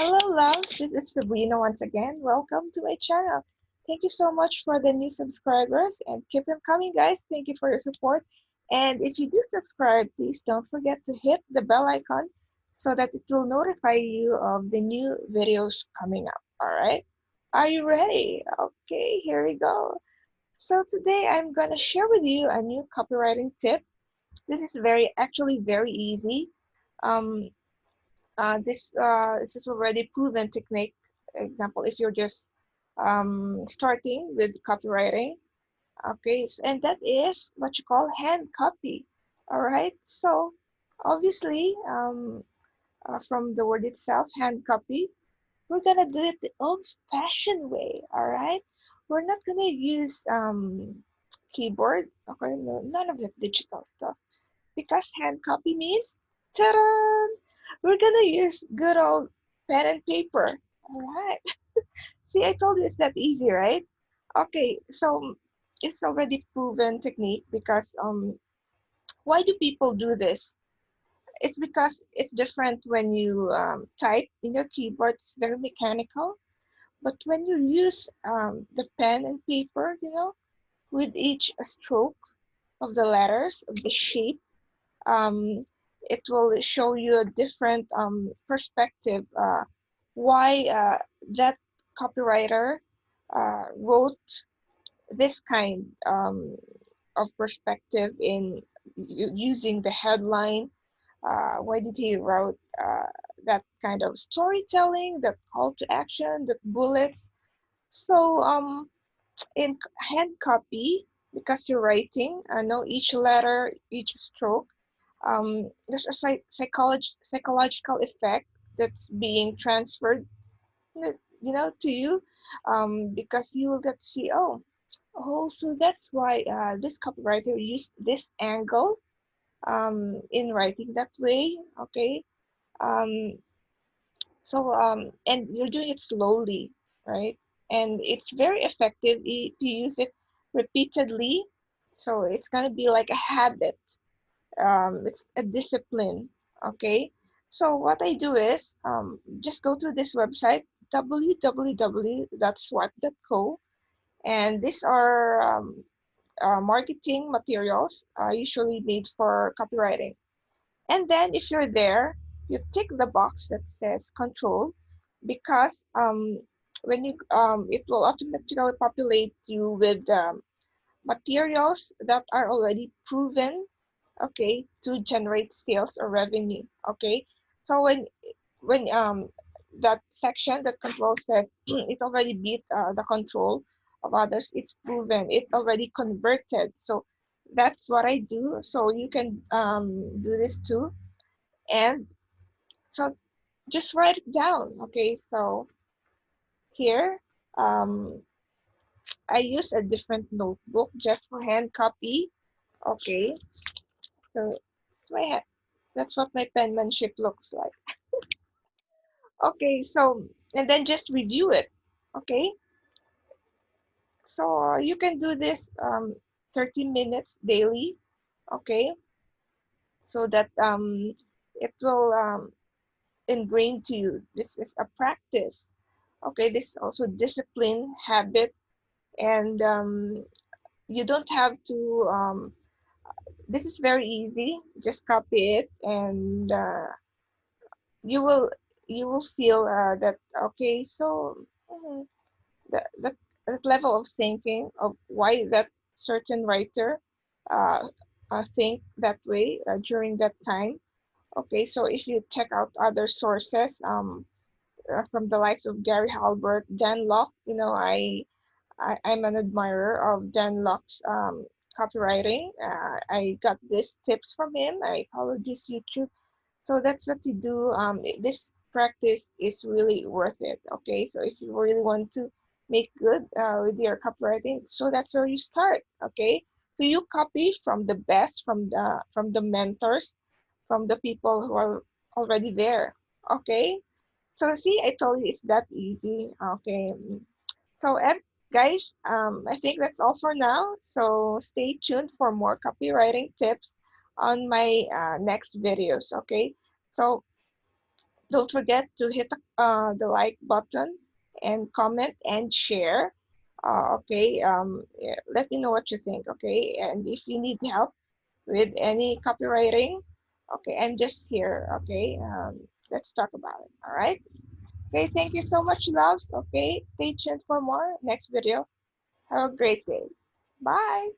Hello, loves. This is Fabrina once again. Welcome to my channel. Thank you so much for the new subscribers and keep them coming, guys. Thank you for your support. And if you do subscribe, please don't forget to hit the bell icon so that it will notify you of the new videos coming up. All right? Are you ready? Okay, here we go. So today I'm going to share with you a new copywriting tip. This is actually very easy. Um, this is already proven technique. Example, if you're just starting with copywriting, okay, and that is what you call hand copy. All right, so obviously, from the word itself, hand copy, we're gonna do it the old-fashioned way. All right, we're not gonna use keyboard. Okay, no, none of the digital stuff because hand copy means, ta-da! We're gonna use good old pen and paper. All right. See, I told you it's that easy, right? Okay, so it's already proven technique because why do people do this? It's because it's different when you type in your keyboard. It's very mechanical, but when you use the pen and paper, with each stroke of the letters of the shape, um, it will show you a different perspective why that copywriter wrote this kind of perspective in using the headline. Why did he wrote that kind of storytelling, that call to action, the bullets? So in hand copy, because you're writing, I know each letter, each stroke, there's a psychological effect that's being transferred, to you, because you will get to see, so that's why this copywriter used this angle in writing that way. Okay, um, and you're doing it slowly, right? And it's very effective if you use it repeatedly. So it's gonna be like a habit. It's a discipline. Okay, so what I do is just go to this website, www.swipe.co, and these are marketing materials usually made for copywriting. And then if you're there, you tick the box that says control, because when you it will automatically populate you with materials that are already proven, okay, to generate sales or revenue. Okay, so when that section, that control says it already beat the control of others, it's proven, it already converted. So that's what I do. So you can do this too. And so just write it down. Okay, so here, um, I use a different notebook just for hand copy. Okay, so that's what my penmanship looks like. Okay, so and then just review it. Okay, so you can do this 30 minutes daily. Okay, so that it will ingrain to you. This is a practice. Okay, this is also discipline, habit, and you don't have to. This is very easy. Just copy it, and you will you will feel that okay. So the, the that level of thinking of why that certain writer uh, think that way during that time. Okay, so if you check out other sources from the likes of Gary Halbert, Dan Locke, I'm an admirer of Dan Locke's copywriting. I got these tips from him. I follow this YouTube. So that's what you do. This practice is really worth it. Okay, so if you really want to make good with your copywriting, so that's where you start. Okay, so you copy from the best, from the mentors, from the people who are already there. Okay, so see, I told you it's that easy. Okay, so guys, I think that's all for now. So stay tuned for more copywriting tips on my next videos. Okay, so Don't forget to hit the like button and comment and share. Okay, yeah, let me know what you think. Okay, and if you need help with any copywriting, okay, I'm just here. Okay, let's talk about it. All right. Okay, thank you so much, loves. Okay, stay tuned for more next video. Have a great day. Bye.